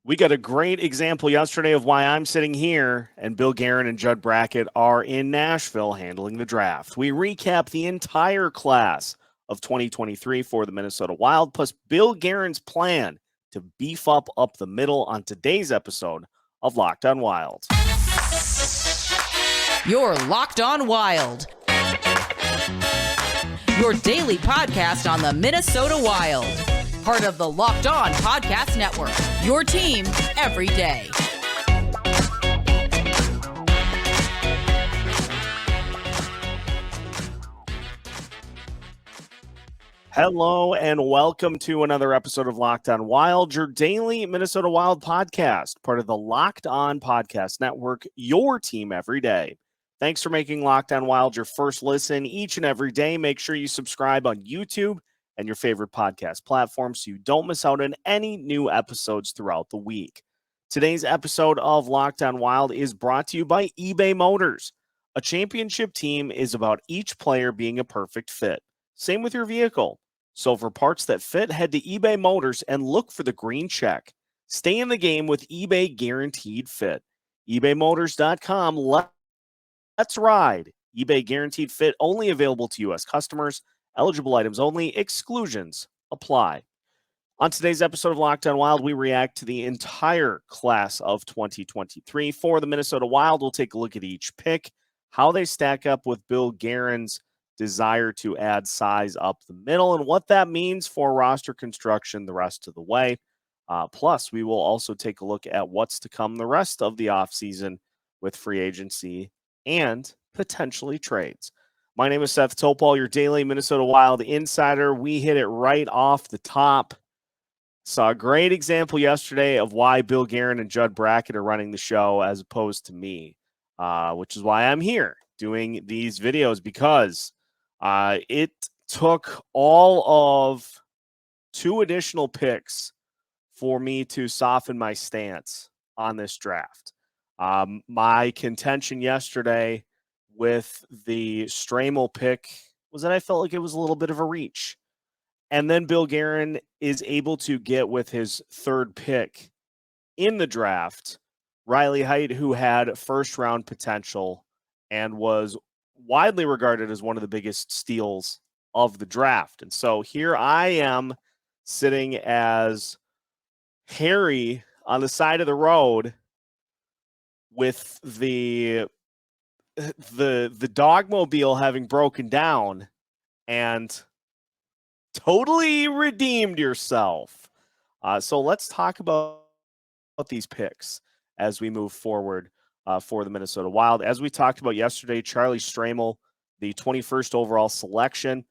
We got a great example yesterday of why I'm sitting here and Bill Guerin and Judd Brackett are in Nashville handling the draft. We recap the entire class of 2023 for the Minnesota Wild, plus Bill Guerin's plan to beef up the middle on today's episode of Locked on Wild. You're Locked on Wild, your daily podcast on the Minnesota Wild. Part of the Locked On Podcast Network, your team every day. Hello and welcome to another episode of Locked on Wild, your daily Minnesota Wild podcast, part of the Locked On Podcast Network, your team every day. Thanks for making Locked on Wild your first listen each and every day. Make sure you subscribe on YouTube and your favorite podcast platform so you don't miss out on any new episodes throughout the week. Today's episode of Locked on Wild is brought to you by eBay Motors. A championship team is about each player being a perfect fit. Same with your vehicle. So for parts that fit, head to eBay Motors and look for the green check. Stay in the game with eBay Guaranteed Fit. ebaymotors.com. Let's ride. eBay Guaranteed Fit only available to U.S. customers. Eligible items only. Exclusions apply. On today's episode of Locked on Wild, we react to the entire class of 2023. For the Minnesota Wild, we'll take a look at each pick, how they stack up with Bill Guerin's desire to add size up the middle, and what that means for roster construction the rest of the way. Plus, we will also take a look at what's to come the rest of the offseason with free agency and potentially trades. My name is Seth Topol, your daily Minnesota Wild insider. We hit it right off the top. Saw a great example yesterday of why Bill Guerin and Judd Brackett are running the show as opposed to me, which is why I'm here doing these videos, because it took all of 2 additional picks for me to soften my stance on this draft. My contention yesterday with the Stramel pick was that I felt like it was a little bit of a reach. And then Bill Guerin is able to get with his third pick in the draft, Riley Heidt, who had first-round potential and was widely regarded as one of the biggest steals of the draft. And so here I am sitting as Harry on the side of the road with the dogmobile having broken down, and totally redeemed yourself. So let's talk about these picks as we move forward for the Minnesota Wild. As we talked about yesterday, Charlie Stramel, the 21st overall selection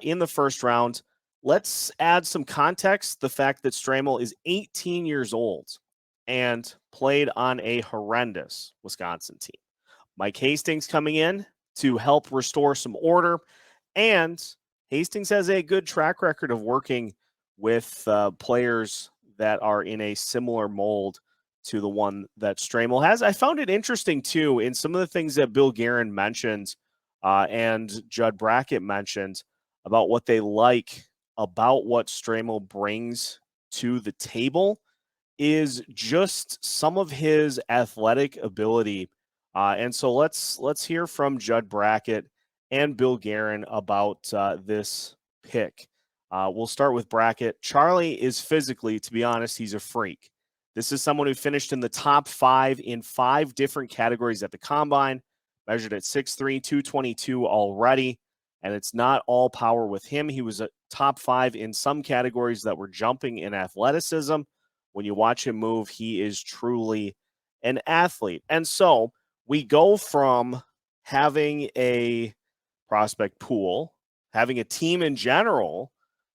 in the first round. Let's add some context. The fact that Stramel is 18 years old and played on a horrendous Wisconsin team. Mike Hastings coming in to help restore some order, and Hastings has a good track record of working with players that are in a similar mold to the one that Stramel has. I found it interesting, too, in some of the things that Bill Guerin mentioned and Judd Brackett mentioned about what they like about what Stramel brings to the table is just some of his athletic ability. And so let's hear from Judd Brackett and Bill Guerin about this pick. We'll start with Brackett. Charlie is physically, to be honest, he's a freak. This is someone who finished in the top 5 in 5 different categories at the Combine, measured at 6'3", 222 already, and it's not all power with him. He was a top 5 in some categories that were jumping in athleticism. When you watch him move, he is truly an athlete. And so we go from having a prospect pool, having a team in general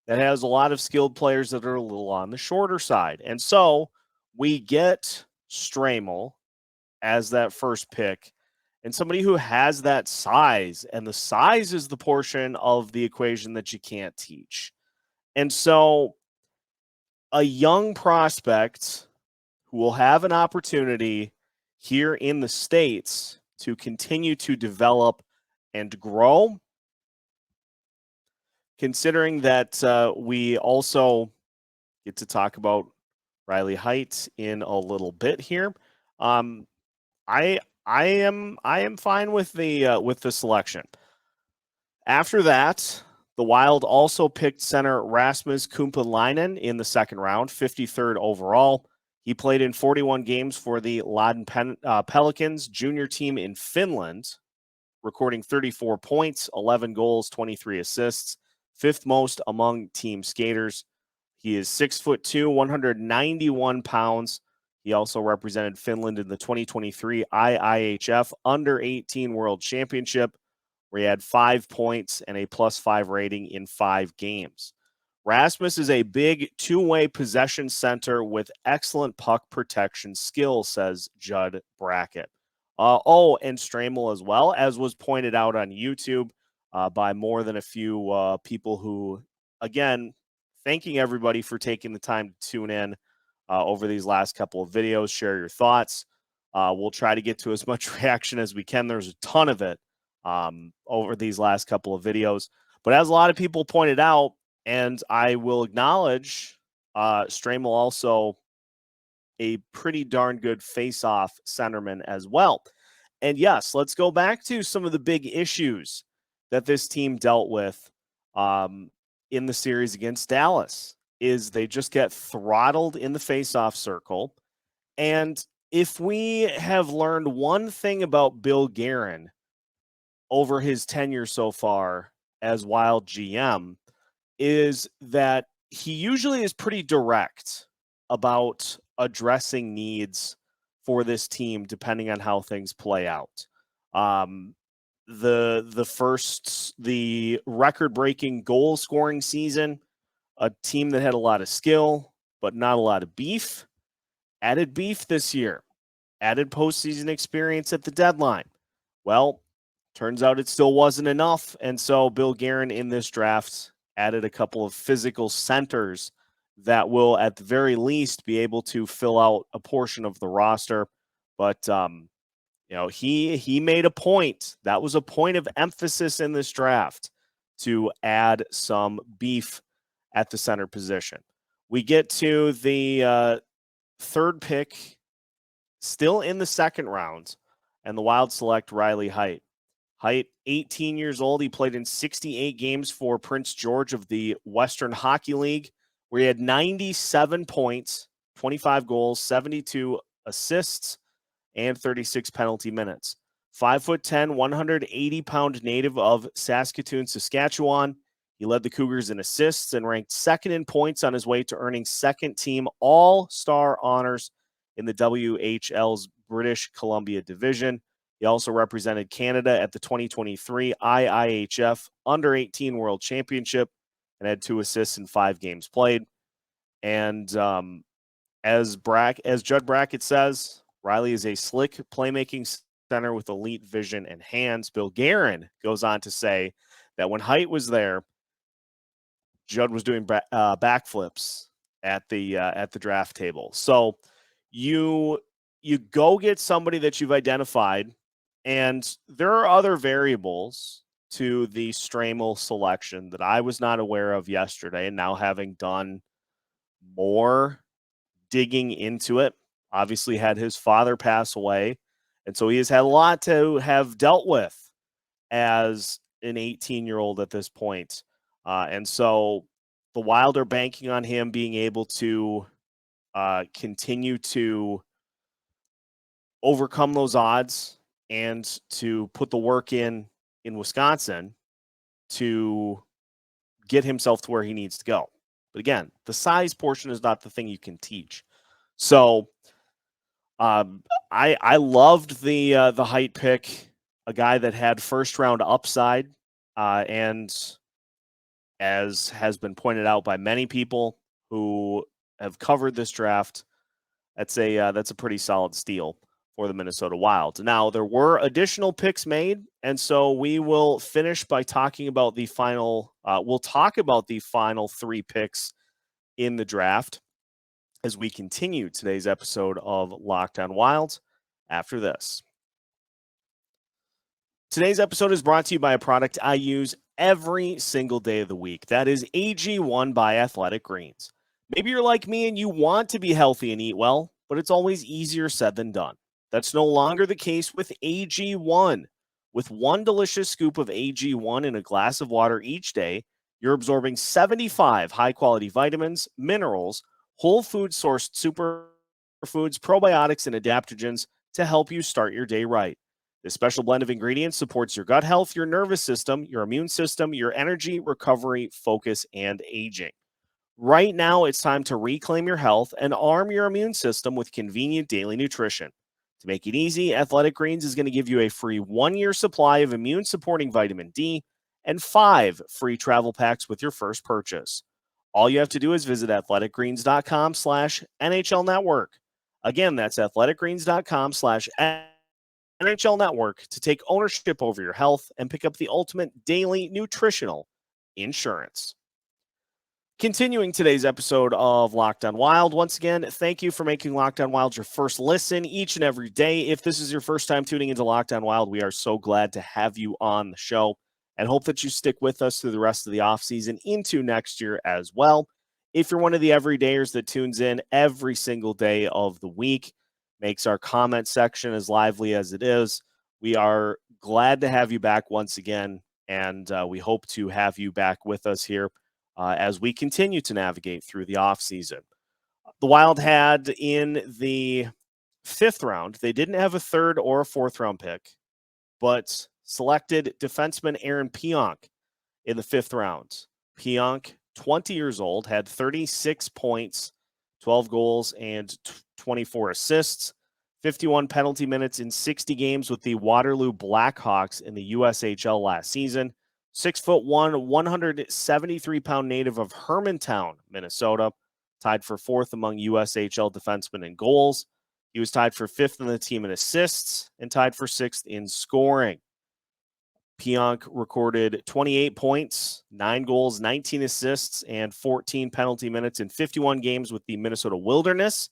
that has a lot of skilled players that are a little on the shorter side. And so we get Stramel as that first pick, and somebody who has that size, and the size is the portion of the equation that you can't teach. And so a young prospect who will have an opportunity here in the States to continue to develop and grow, considering that we also get to talk about Riley Heidt in a little bit here. I am fine with the selection. After that, the Wild also picked center Rasmus Kumpalainen in the second round, 53rd overall. He played in 41 games for the Lahden Pelicans junior team in Finland, recording 34 points, 11 goals, 23 assists, fifth most among team skaters. He is 6'2", 191 pounds. He also represented Finland in the 2023 IIHF Under-18 World Championship, where he had 5 points and a +5 rating in 5 games. Rasmus is a big two-way possession center with excellent puck protection skills, says Judd Brackett. And Stramel as well, as was pointed out on YouTube by more than a few people who, again, thanking everybody for taking the time to tune in over these last couple of videos. Share your thoughts. We'll try to get to as much reaction as we can. There's a ton of it over these last couple of videos. But as a lot of people pointed out, and I will acknowledge, Stramel also a pretty darn good face-off centerman as well. And yes, let's go back to some of the big issues that this team dealt with in the series against Dallas. Is they just get throttled in the face-off circle. And if we have learned one thing about Bill Guerin over his tenure so far as Wild GM, is that he usually is pretty direct about addressing needs for this team depending on how things play out. The record-breaking goal-scoring season, a team that had a lot of skill but not a lot of beef, added beef this year, added postseason experience at the deadline. Well, turns out it still wasn't enough, and so Bill Guerin in this draft added a couple of physical centers that will, at the very least, be able to fill out a portion of the roster. But he made a point. That was a point of emphasis in this draft, to add some beef at the center position. We get to the third pick, still in the second round, and the Wild select Riley Heidt. Heidt, 18 years old. He played in 68 games for Prince George of the Western Hockey League, where he had 97 points, 25 goals, 72 assists, and 36 penalty minutes. 5'10", 180-pound native of Saskatoon, Saskatchewan. He led the Cougars in assists and ranked second in points on his way to earning second-team All-Star honors in the WHL's British Columbia Division. He also represented Canada at the 2023 IIHF Under-18 World Championship and had 2 assists in 5 games played. And as Judd Brackett says, Riley is a slick playmaking center with elite vision and hands. Bill Guerin goes on to say that when Heidt was there, Judd was doing backflips at the draft table. So you go get somebody that you've identified. And there are other variables to the Stramel selection that I was not aware of yesterday, and now having done more digging into it, obviously had his father pass away, and so he has had a lot to have dealt with as an 18-year-old at this point. And so the Wild are banking on him being able to continue to overcome those odds and to put the work in Wisconsin to get himself to where he needs to go. But again, the size portion is not the thing you can teach. So I loved the Heidt pick, a guy that had first-round upside, and as has been pointed out by many people who have covered this draft, that's a pretty solid steal for the Minnesota Wild. Now, there were additional picks made, and so we will finish by talking about the final we'll talk about the final 3 picks in the draft as we continue today's episode of Locked on Wild after this. Today's episode is brought to you by a product I use every single day of the week. That is AG1 by Athletic Greens. Maybe you're like me and you want to be healthy and eat well, but it's always easier said than done. That's no longer the case with AG1. With one delicious scoop of AG1 in a glass of water each day, you're absorbing 75 high quality vitamins, minerals, whole food sourced superfoods, probiotics, and adaptogens to help you start your day right. This special blend of ingredients supports your gut health, your nervous system, your immune system, your energy, recovery, focus, and aging. Right now, it's time to reclaim your health and arm your immune system with convenient daily nutrition. To make it easy, Athletic Greens is going to give you a free 1 year supply of immune supporting vitamin D and 5 free travel packs with your first purchase. All you have to do is visit athleticgreens.com/NHL Network. Again, that's athleticgreens.com/NHL Network to take ownership over your health and pick up the ultimate daily nutritional insurance. Continuing today's episode of Locked On Wild, once again, thank you for making Locked On Wild your first listen each and every day. If this is your first time tuning into Locked On Wild, we are so glad to have you on the show and hope that you stick with us through the rest of the offseason into next year as well. If you're one of the everydayers that tunes in every single day of the week, makes our comment section as lively as it is, we are glad to have you back once again, and we hope to have you back with us here as we continue to navigate through the offseason. The Wild had in the 5th round, they didn't have a 3rd or a 4th round pick, but selected defenseman Aaron Pionk in the 5th round. Pionk, 20 years old, had 36 points, 12 goals, and 24 assists, 51 penalty minutes in 60 games with the Waterloo Blackhawks in the USHL last season. 6'1", 173-pound native of Hermantown, Minnesota, tied for 4th among USHL defensemen in goals. He was tied for 5th in the team in assists and tied for 6th in scoring. Pionk recorded 28 points, 9 goals, 19 assists, and 14 penalty minutes in 51 games with the Minnesota Wilderness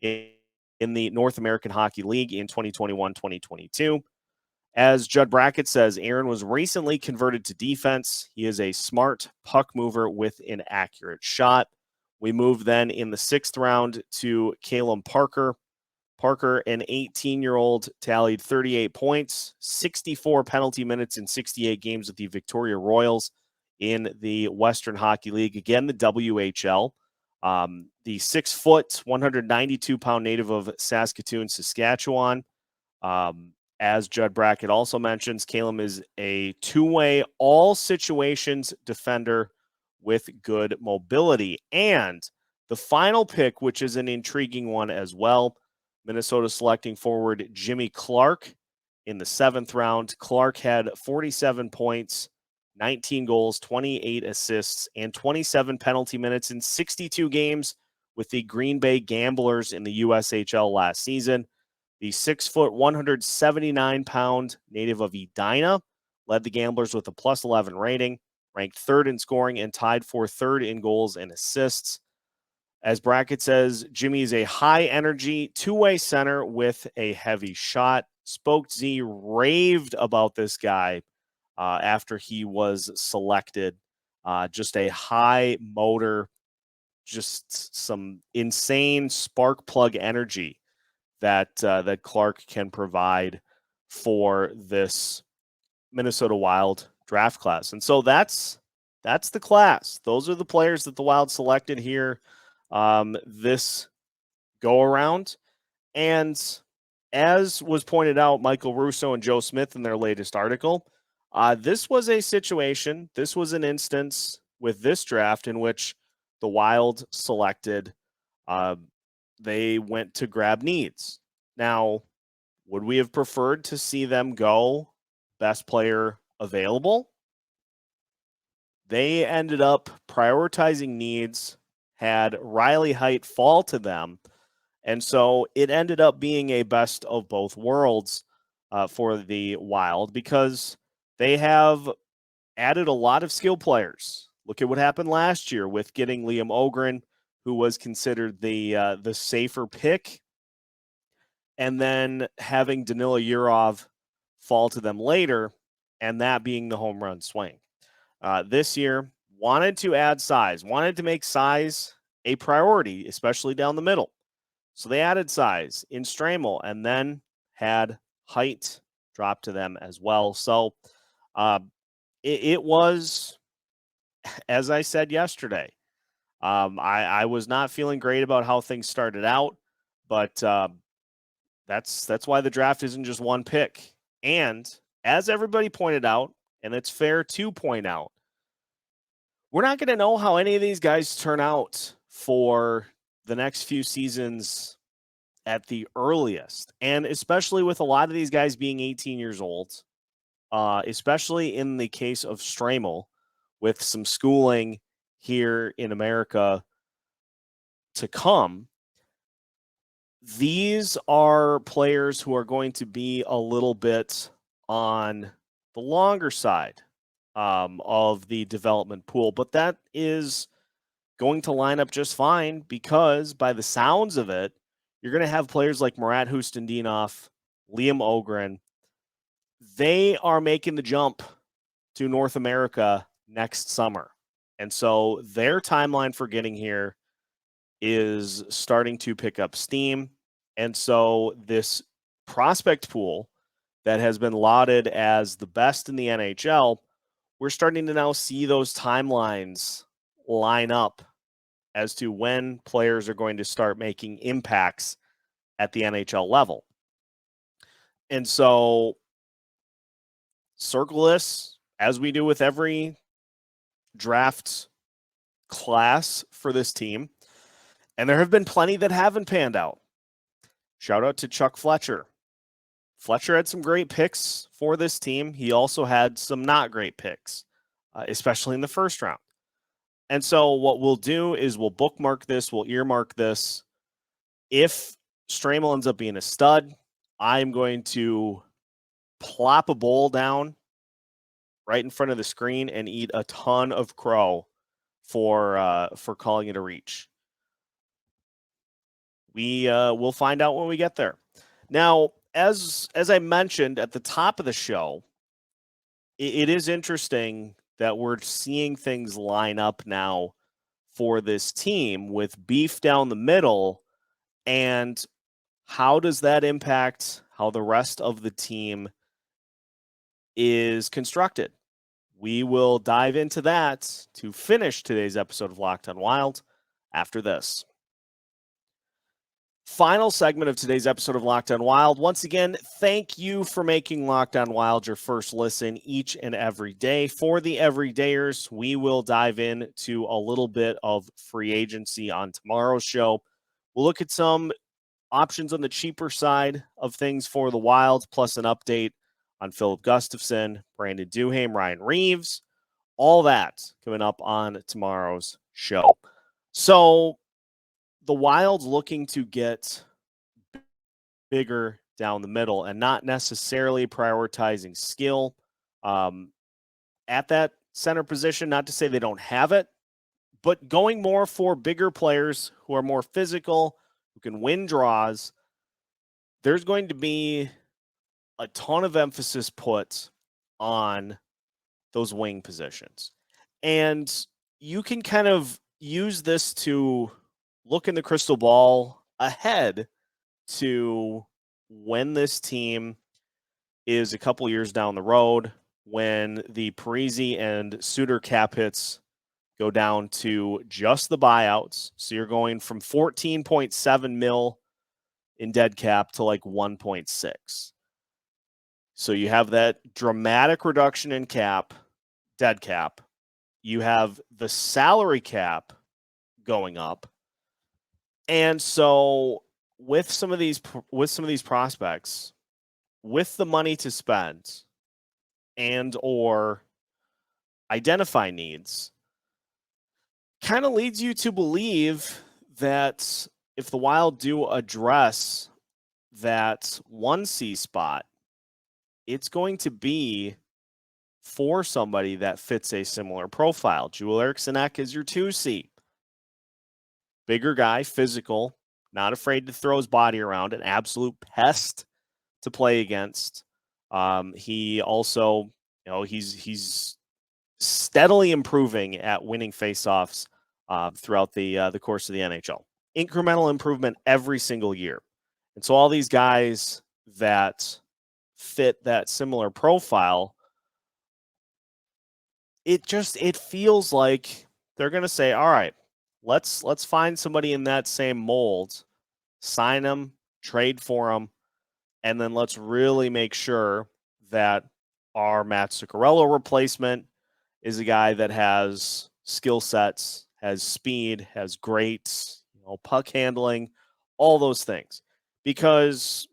in the North American Hockey League in 2021-2022. As Judd Brackett says, Aaron was recently converted to defense. He is a smart puck mover with an accurate shot. We move then in the 6th round to Calum Parker. Parker, an 18-year-old, tallied 38 points, 64 penalty minutes in 68 games with the Victoria Royals in the Western Hockey League. Again, the WHL. The 6-foot, 192-pound native of Saskatoon, Saskatchewan. As Judd Brackett also mentions, Calum is a two-way, all situations defender with good mobility. And the final pick, which is an intriguing one as well, Minnesota selecting forward Jimmy Clark in the 7th round. Clark had 47 points, 19 goals, 28 assists, and 27 penalty minutes in 62 games with the Green Bay Gamblers in the USHL last season. The 6', 179-pound native of Edina led the Gamblers with a +11 rating, ranked 3rd in scoring, and tied for 3rd in goals and assists. As Brackett says, Jimmy is a high-energy, two-way center with a heavy shot. Spoke Z raved about this guy after he was selected. Just a high motor, just some insane spark plug energy that Clark can provide for this Minnesota Wild draft class. And so that's the class. Those are the players that the Wild selected here this go around. And as was pointed out, Michael Russo and Joe Smith in their latest article, this was a situation, this was an instance with this draft in which the Wild selected they went to grab needs. Now, would we have preferred to see them go best player available? They ended up prioritizing needs, had Riley Heidt fall to them, and so it ended up being a best of both worlds for the Wild because they have added a lot of skill players. Look at what happened last year with getting Liam Ogren, who was considered the safer pick, and then having Danila Yurov fall to them later, and that being the home run swing. This year, wanted to add size, wanted to make size a priority, especially down the middle. So they added size in Stramel and then had Heidt drop to them as well. So it was, as I said yesterday, I was not feeling great about how things started out, but that's why the draft isn't just one pick. And as everybody pointed out, and it's fair to point out, we're not going to know how any of these guys turn out for the next few seasons at the earliest. And especially with a lot of these guys being 18 years old, especially in the case of Stramel, with some schooling here in America to come, these are players who are going to be a little bit on the longer side of the development pool, but that is going to line up just fine because by the sounds of it, you're going to have players like Murat Hustendinov, Liam Ogren. They are making the jump to North America next summer. And so their timeline for getting here is starting to pick up steam. And so this prospect pool that has been lauded as the best in the NHL, we're starting to now see those timelines line up as to when players are going to start making impacts at the NHL level. And so circle this as we do with every draft class for this team. And there have been plenty that haven't panned out. Shout out to Chuck Fletcher. Fletcher had some great picks for this team. He also had some not great picks, especially in the first round. And so what we'll do is we'll bookmark this, we'll earmark this. If Stramel ends up being a stud, I'm going to plop a bowl down right in front of the screen and eat a ton of crow for calling it a reach. We'll find out when we get there. Now, as I mentioned at the top of the show, it is interesting that we're seeing things line up now for this team with beef down the middle. And how does that impact how the rest of the team is constructed? We will dive into that to finish today's episode of Locked on Wild after this. Final segment of today's episode of Locked on Wild. Once again, thank you for making Locked on Wild your first listen each and every day. For the everydayers, we will dive into a little bit of free agency on tomorrow's show. We'll look at some options on the cheaper side of things for the Wild, plus an update on Philip Gustafson, Brandon Duhaime, Ryan Reeves, all that coming up on tomorrow's show. So the Wild's looking to get bigger down the middle and not necessarily prioritizing skill at that center position. Not to say they don't have it, but going more for bigger players who are more physical, who can win draws. There's going to be a ton of emphasis put on those wing positions. And you can kind of use this to look in the crystal ball ahead to when this team is a couple years down the road, when the Parise and Suter cap hits go down to just the buyouts. So you're going from 14.7 mil in dead cap to like 1.6. So you have that dramatic reduction in cap, dead cap. You have the salary cap going up. And so with some of these prospects, with the money to spend and or identify needs, kind of leads you to believe that if the Wild do address that 1C spot, it's going to be for somebody that fits a similar profile. Joel Eriksson Ek is your 2C. Bigger guy, physical, not afraid to throw his body around, an absolute pest to play against. He also, he's steadily improving at winning faceoffs throughout the course of the NHL. Incremental improvement every single year. And so all these guys that fit that similar profile, it feels like they're going to say, all right, let's find somebody in that same mold, sign them, trade for them, and then let's really make sure that our Matt Zuccarello replacement is a guy that has skill sets, has speed, has great puck handling, all those things. Because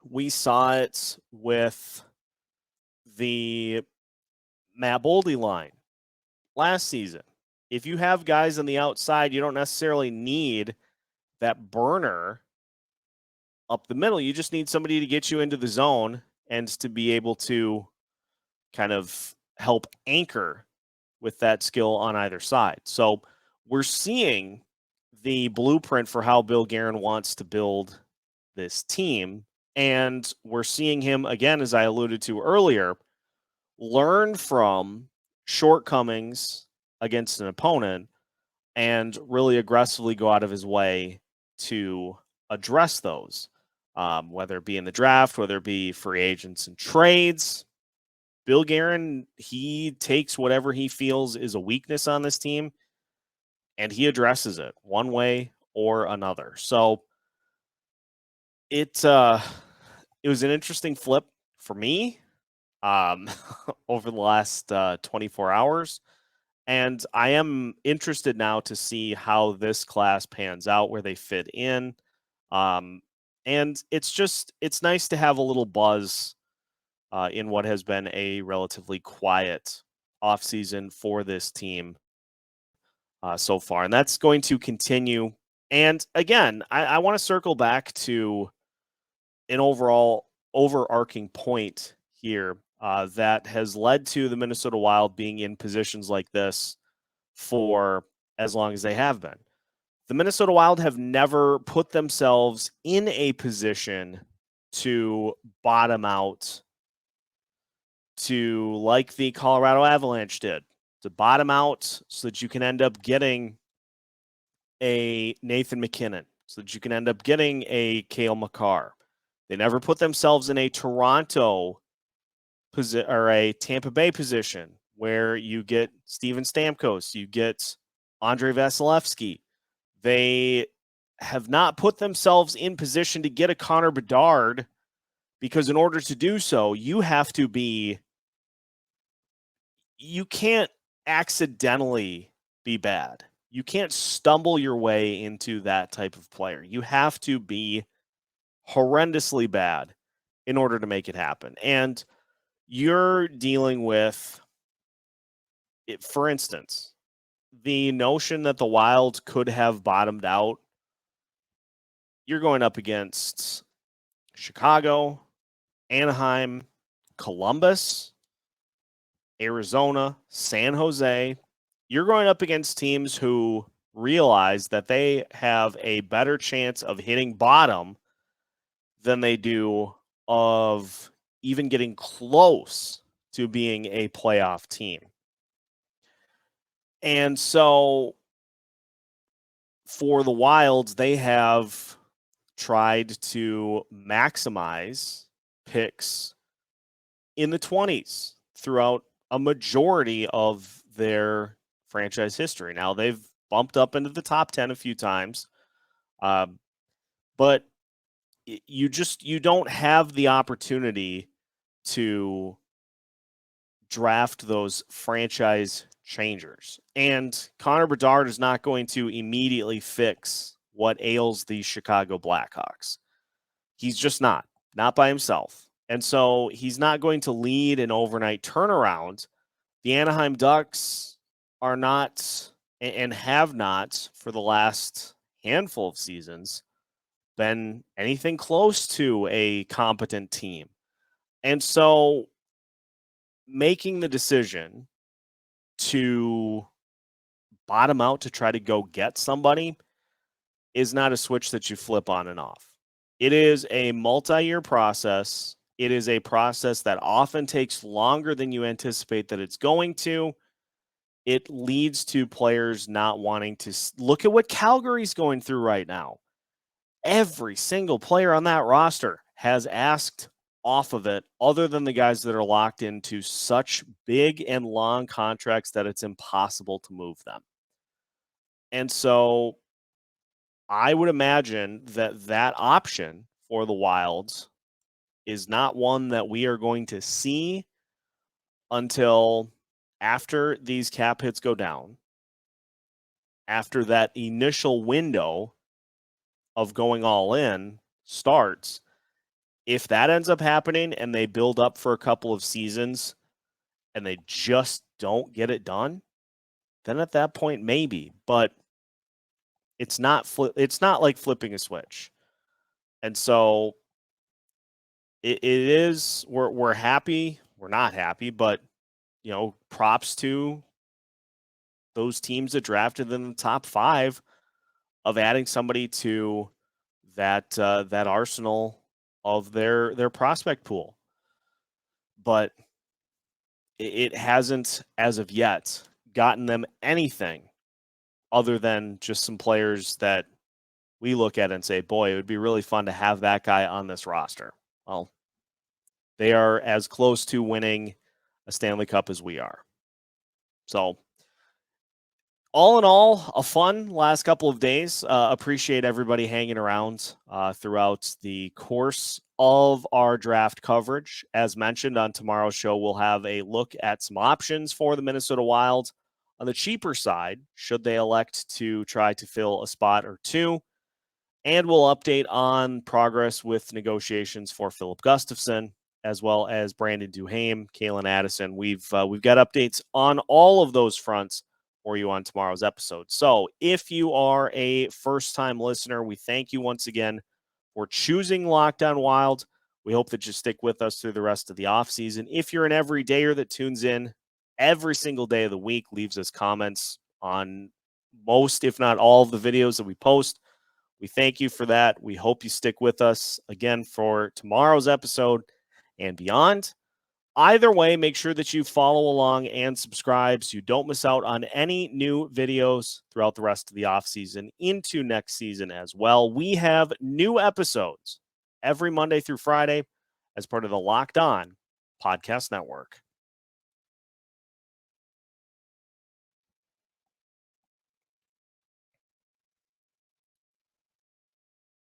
we saw it with the Matt Boldy line last season. If you have guys on the outside, you don't necessarily need that burner up the middle. You just need somebody to get you into the zone and to be able to kind of help anchor with that skill on either side. So we're seeing the blueprint for how Bill Guerin wants to build this team. And we're seeing him, again, as I alluded to earlier, learn from shortcomings against an opponent and really aggressively go out of his way to address those, whether it be in the draft, whether it be free agents and trades. Bill Guerin, he takes whatever he feels is a weakness on this team and he addresses it one way or another. So it was an interesting flip for me over the last 24 hours. And I am interested now to see how this class pans out, where they fit in. And it's nice to have a little buzz in what has been a relatively quiet offseason for this team so far. And that's going to continue. And again, I want to circle back to an overall overarching point here that has led to the Minnesota Wild being in positions like this for as long as they have been. The Minnesota Wild have never put themselves in a position to bottom out, to like the Colorado Avalanche did, to bottom out so that you can end up getting a Nathan McKinnon, so that you can end up getting a Cale Makar. They never put themselves in a Toronto or a Tampa Bay position where you get Steven Stamkos, you get Andrei Vasilevsky. They have not put themselves in position to get a Connor Bedard, because in order to do so, you can't accidentally be bad. You can't stumble your way into that type of player. You have to be horrendously bad in order to make it happen. And you're dealing with, for instance, the notion that the Wild could have bottomed out. You're going up against Chicago, Anaheim, Columbus, Arizona, San Jose. You're going up against teams who realize that they have a better chance of hitting bottom than they do of even getting close to being a playoff team. And so for the Wilds, they have tried to maximize picks in the 20s throughout a majority of their franchise history. Now, they've bumped up into the top 10 a few times, but you don't have the opportunity to draft those franchise changers. And Connor Bedard is not going to immediately fix what ails the Chicago Blackhawks. He's just not by himself. And so he's not going to lead an overnight turnaround. The Anaheim Ducks are not, and have not for the last handful of seasons, been anything close to a competent team. And so making the decision to bottom out to try to go get somebody is not a switch that you flip on and off. It is a multi-year process. It is a process that often takes longer than you anticipate that it's going to. it leads to players not wanting to look at what Calgary's going through right now. Every single player on that roster has asked off of it, other than the guys that are locked into such big and long contracts that it's impossible to move them. And so I would imagine that that option for the Wilds is not one that we are going to see until after these cap hits go down, after that initial window of going all in starts. If that ends up happening and they build up for a couple of seasons and they just don't get it done, then at that point, maybe. But it's not like flipping a switch. And so it is, we're happy. We're not happy, but, props to those teams that drafted in the top 5 of adding somebody to that arsenal of their prospect pool. But it hasn't, as of yet, gotten them anything other than just some players that we look at and say, boy, it would be really fun to have that guy on this roster. Well, they are as close to winning a Stanley Cup as we are. So, all in all, a fun last couple of days. Appreciate everybody hanging around throughout the course of our draft coverage. As mentioned, on tomorrow's show, we'll have a look at some options for the Minnesota Wild on the cheaper side, should they elect to try to fill a spot or two. And we'll update on progress with negotiations for Philip Gustafson, as well as Brandon Duhaime, Kalen Addison. We've got updates on all of those fronts for you on tomorrow's episode. So if you are a first-time listener, we thank you once again for choosing Locked On Wild. We hope that you stick with us through the rest of the offseason. If you're an everydayer that tunes in every single day of the week, leaves us comments on most, if not all, of the videos that we post, we thank you for that. We hope you stick with us again for tomorrow's episode and beyond. Either way, make sure that you follow along and subscribe so you don't miss out on any new videos throughout the rest of the offseason into next season as well. We have new episodes every Monday through Friday as part of the Locked On Podcast Network.